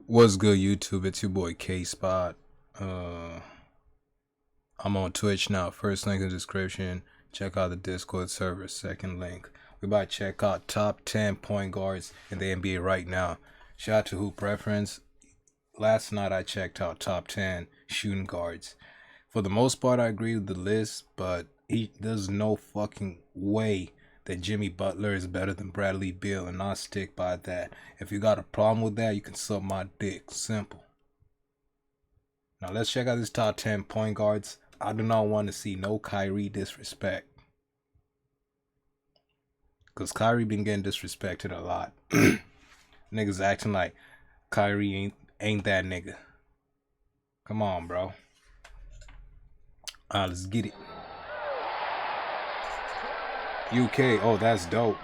What's good, YouTube? It's your boy K Spot. I'm on Twitch now. First link in the description. Check out the Discord server. Second link. We about to check out top 10 point guards in the NBA right now. Shout out to Hoop Preference. Last night I checked out top 10 shooting guards. For the most part, I agree with the list, but there's no fucking way that Jimmy Butler is better than Bradley Beal, and I'll stick by that. If you got a problem with that, you can suck my dick. Simple. Now let's check out this top 10 point guards. I do not want to see no Kyrie disrespect, because Kyrie been getting disrespected a lot. Niggas acting like Kyrie ain't that nigga. Come on, bro. Alright, let's get it. UK, oh, that's dope.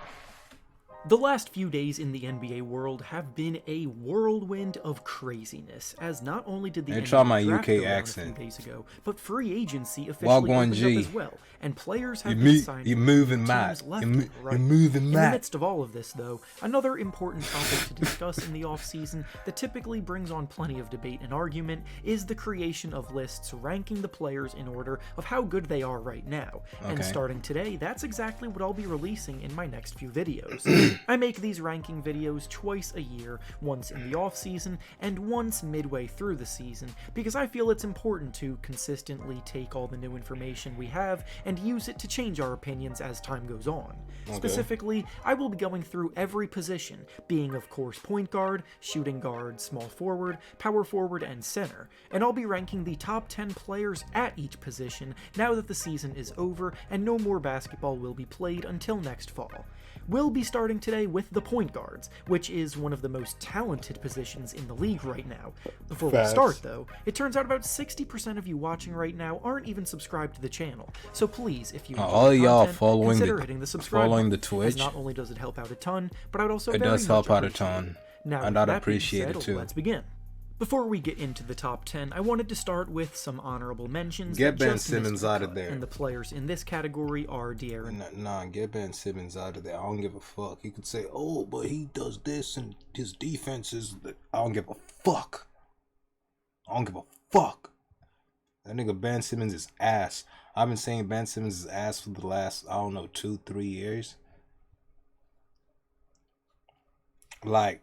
The last few days in the NBA world have been a whirlwind of craziness, as not only did the Try my NBA draft UK go down accent. a few days ago, but free agency officially opened up as well, and players have been signed You're moving mad. teams left You're and right. moving In the mad. midst of all of this, though, another important topic to discuss in the offseason that typically brings on plenty of debate and argument is the creation of lists ranking the players in order of how good they are right now. And starting today, that's exactly what I'll be releasing in my next few videos. I make these ranking videos twice a year, once in the off-season and once midway through the season, because I feel it's important to consistently take all the new information we have and use it to change our opinions as time goes on. Specifically, I will be going through every position, being of course point guard, shooting guard, small forward, power forward, and center, and I'll be ranking the top 10 players at each position now that the season is over and no more basketball will be played until next fall. We'll be starting today with the point guards, which is one of the most talented positions in the league right now. Before we start, though, it turns out about 60% of you watching right now aren't even subscribed to the channel. So please, if you enjoy all the y'all content, consider hitting the subscribe following the button, Twitch. as not only does it help out a ton, but I'd also It very does help much out a appreciate ton, it. Now, and with I'd that being appreciate it said, too. Let's begin. Before we get into the top 10, I wanted to start with some honorable mentions. Get that Ben just Simmons missed the out of cut, there. And the players in this category are De'Aaron. Nah, get Ben Simmons out of there. I don't give a fuck. You could say, oh, but he does this and his defense is... I don't give a fuck. I don't give a fuck. That nigga Ben Simmons is ass. I've been saying Ben Simmons is ass for the last, I don't know, 2-3 years. Like...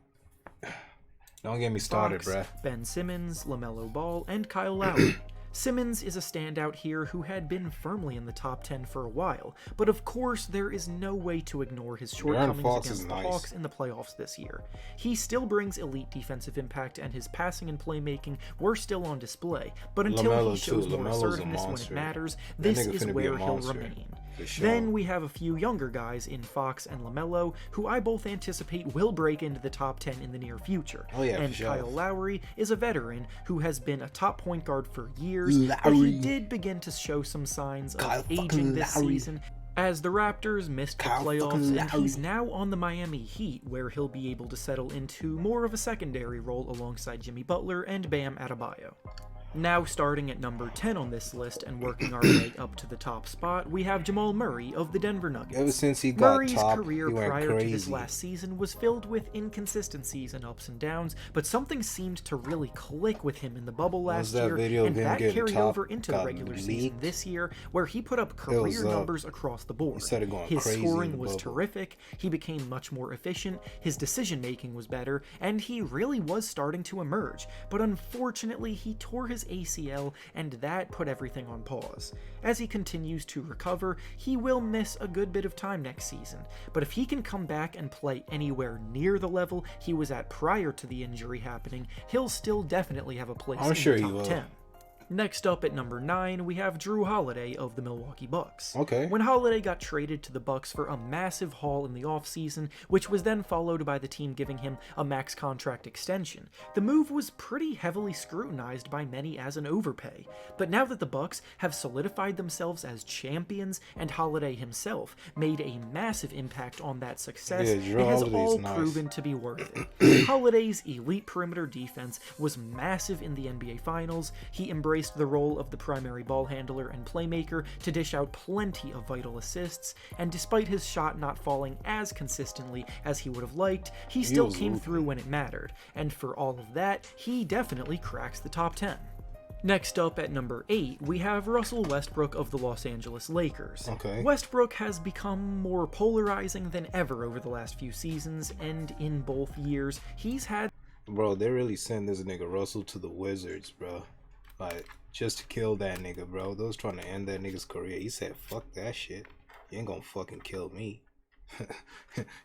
Don't get me started, bruh. Ben Simmons, LaMelo Ball, and Kyle Lowry. Simmons is a standout here who had been firmly in the top 10 for a while, but of course there is no way to ignore his shortcomings against the Hawks in the playoffs this year. He still brings elite defensive impact and his passing and playmaking were still on display, but until he shows more assertiveness when it matters, this is where he'll remain. Then we have a few younger guys in Fox and LaMelo, who I both anticipate will break into the top 10 in the near future. And Kyle Lowry is a veteran who has been a top point guard for years, but he did begin to show some signs of aging this season, as the Raptors missed the playoffs, and he's now on the Miami Heat, where he'll be able to settle into more of a secondary role alongside Jimmy Butler and Bam Adebayo. Now starting at number 10 on this list and working our way up to the top spot, we have Jamal Murray of the Denver Nuggets. Ever since he got Murray's top, career he went prior crazy. to this last season was filled with inconsistencies and ups and downs, but something seemed to really click with him in the bubble last year, and that carried over into the regular season this year, where he put up career numbers across the board. His scoring was terrific, he became much more efficient, his decision-making was better, and he really was starting to emerge, but unfortunately he tore his ACL, and that put everything on pause. As he continues to recover, he will miss a good bit of time next season, but if he can come back and play anywhere near the level he was at prior to the injury happening, he'll still definitely have a place in the top 10. Next up at number 9, we have Jrue Holiday of the Milwaukee Bucks. When Holiday got traded to the Bucks for a massive haul in the offseason, which was then followed by the team giving him a max contract extension, the move was pretty heavily scrutinized by many as an overpay. But now that the Bucks have solidified themselves as champions and Holiday himself made a massive impact on that success, it has all proven to be worth it. Holiday's elite perimeter defense was massive in the NBA Finals, he embraced embraced the role of the primary ball handler and playmaker to dish out plenty of vital assists, and despite his shot not falling as consistently as he would have liked, he still came through when it mattered, and for all of that, he definitely cracks the top 10. Next up at number 8, we have Russell Westbrook of the Los Angeles Lakers. Westbrook has become more polarizing than ever over the last few seasons, and in both years, he's had... Bro, they really sent this nigga Russell to the Wizards, bro. Like, just to kill that nigga, bro. They was trying to end that nigga's career. He said, fuck that shit. You ain't gonna fucking kill me.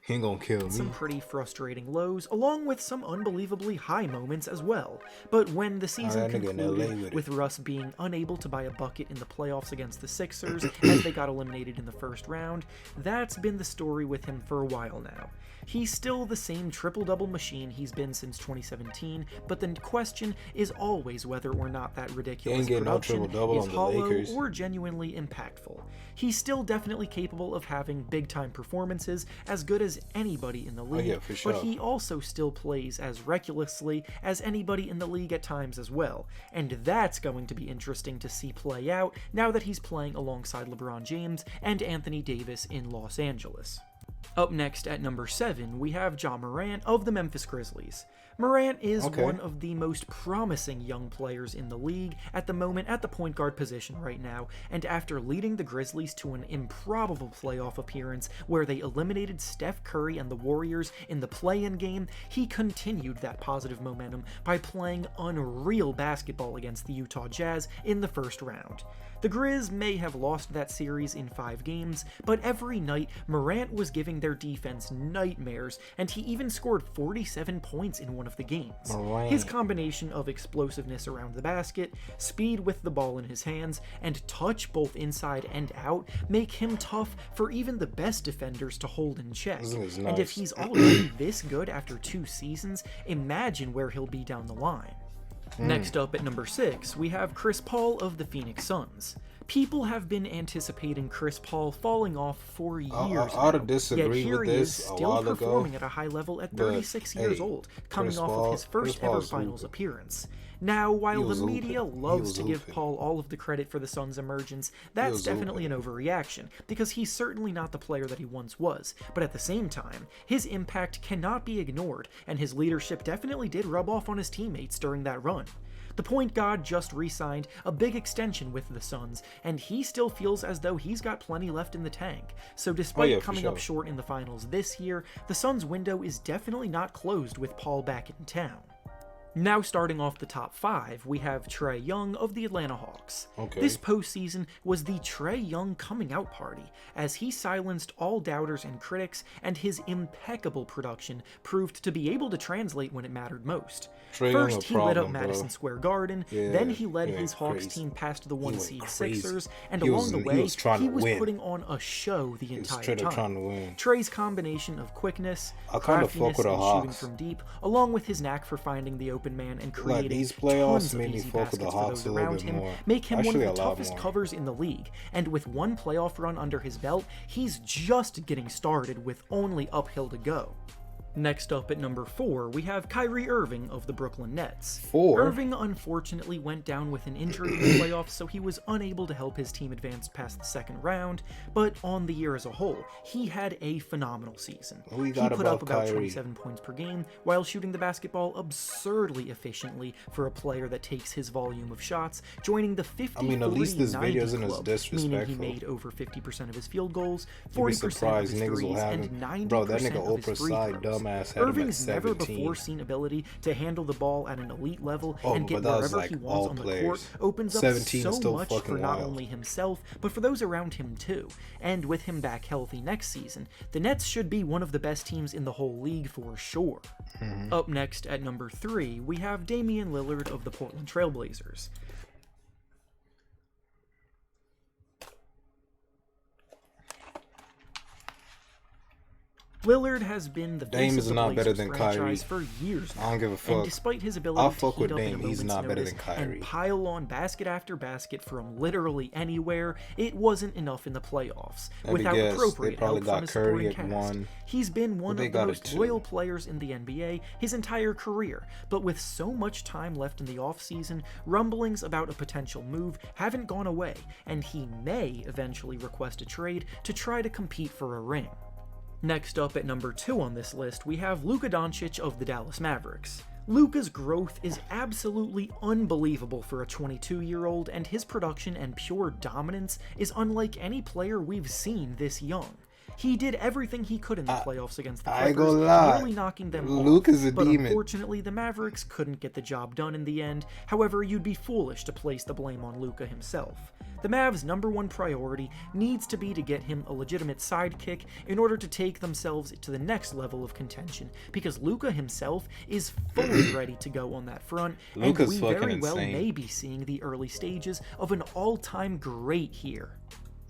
He ain't gonna kill me. Some pretty frustrating lows, along with some unbelievably high moments as well. But when the season concluded with Russ being unable to buy a bucket in the playoffs against the Sixers as they got eliminated in the first round, that's been the story with him for a while now. He's still the same triple-double machine he's been since 2017, but the question is always whether or not that ridiculous production is hollow or genuinely impactful. He's still definitely capable of having big-time performances, as good as anybody in the league, but he also still plays as recklessly as anybody in the league at times as well, and that's going to be interesting to see play out now that he's playing alongside LeBron James and Anthony Davis in Los Angeles. Up next at number 7, we have Ja Morant of the Memphis Grizzlies. Morant is one of the most promising young players in the league at the moment at the point guard position right now, and after leading the Grizzlies to an improbable playoff appearance where they eliminated Steph Curry and the Warriors in the play-in game, he continued that positive momentum by playing unreal basketball against the Utah Jazz in the first round. The Grizz may have lost that series in 5 games, but every night Morant was giving their defense nightmares, and he even scored 47 points in one of the games. His combination of explosiveness around the basket, speed with the ball in his hands, and touch both inside and out make him tough for even the best defenders to hold in check. And if he's already this good after 2 seasons, imagine where he'll be down the line. Next up at number 6, we have Chris Paul of the Phoenix Suns. People have been anticipating Chris Paul falling off for years now, yet here he is still performing at a high level at 36 years old, coming off of his first ever finals appearance. Now, while the media loves to give Paul all of the credit for the Suns' emergence, that's definitely an overreaction, because he's certainly not the player that he once was, but at the same time, his impact cannot be ignored, and his leadership definitely did rub off on his teammates during that run. The point guard just re-signed a big extension with the Suns, and he still feels as though he's got plenty left in the tank. So despite coming up short in the finals this year, the Suns' window is definitely not closed with Paul back in town. Now starting off the top 5, we have Trae Young of the Atlanta Hawks. This postseason was the Trae Young coming out party, as he silenced all doubters and critics, and his impeccable production proved to be able to translate when it mattered most. First, he lit up Madison Square Garden, then he led his Hawks team past the 1-seed Sixers, and along the way, he was putting on a show the entire time. Trae's combination of quickness, craftiness, and shooting from deep, along with his knack for finding the open man and creating these playoffs tons of easy baskets for those around him, make him one of the toughest covers in the league, and with one playoff run under his belt, he's just getting started with only uphill to go. Next up at number 4, we have Kyrie Irving of the Brooklyn Nets. Irving unfortunately went down with an injury in the playoffs, so he was unable to help his team advance past the second round, but on the year as a whole, he had a phenomenal season. He put up about 27 points per game, while shooting the basketball absurdly efficiently for a player that takes his volume of shots, joining the 50-40-90 club, meaning he made over 50% of his field goals, 40% of his threes, and 90% of his free throws. Irving's never before seen ability to handle the ball at an elite level and get wherever he wants on the court opens up so much for not only himself, but for those around him too. And with him back healthy next season, the Nets should be one of the best teams in the whole league for sure. Up next at number 3, we have Damian Lillard of the Portland Trail Blazers. Lillard has been the Dame face is of the not better Blazers than franchise Kyrie. for years now. I don't give a fuck. And despite his ability I'll to fuck heat with up in a Dame. He's moment's not better notice than Kyrie. and pile on basket after basket from literally anywhere, it wasn't enough in the playoffs. Without appropriate help from his supporting cast. He's been one of the most loyal players in the NBA his entire career, but with so much time left in the offseason, rumblings about a potential move haven't gone away, and he may eventually request a trade to try to compete for a ring. Next up at number 2 on this list, we have Luka Doncic of the Dallas Mavericks. Luka's growth is absolutely unbelievable for a 22-year-old, and his production and pure dominance is unlike any player we've seen this young. He did everything he could in the playoffs against the Clippers, nearly knocking them off, but unfortunately the Mavericks couldn't get the job done in the end. However, you'd be foolish to place the blame on Luka himself. The Mavs' #1 priority needs to be to get him a legitimate sidekick in order to take themselves to the next level of contention, because Luka himself is fully ready to go on that front, and we very well may be seeing the early stages of an all-time great here.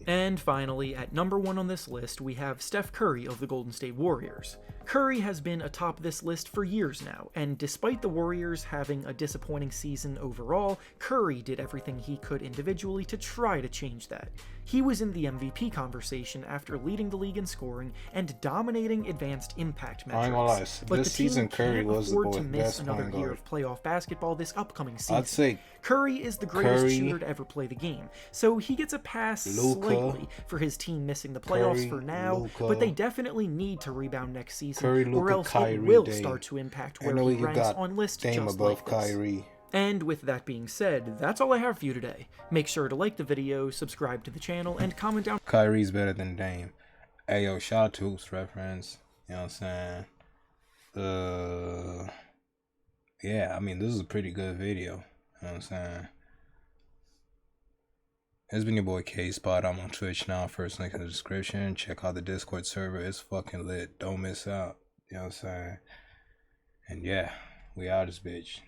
And finally, at #1 on this list, we have Steph Curry of the Golden State Warriors. Curry has been atop this list for years now, and despite the Warriors having a disappointing season overall, Curry did everything he could individually to try to change that. He was in the MVP conversation after leading the league in scoring and dominating advanced impact metrics. But this season Curry was the to miss another year of playoff basketball this upcoming season. I'd say Curry is the greatest shooter to ever play the game, so he gets a pass slightly for his team missing the playoffs for now, but they definitely need to rebound next season, or else it will start to impact where he ranks on lists just like this. And with that being said, that's all I have for you today. Make sure to like the video, subscribe to the channel, and comment down. Kyrie's better than Dame. Hey yo, shout out to Hoops Reference. You know what I'm saying? Yeah, I mean, this is a pretty good video. You know what I'm saying? It's been your boy K-Spot. I'm on Twitch now. First link in the description. Check out the Discord server. It's fucking lit. Don't miss out. You know what I'm saying? And yeah, we out this bitch.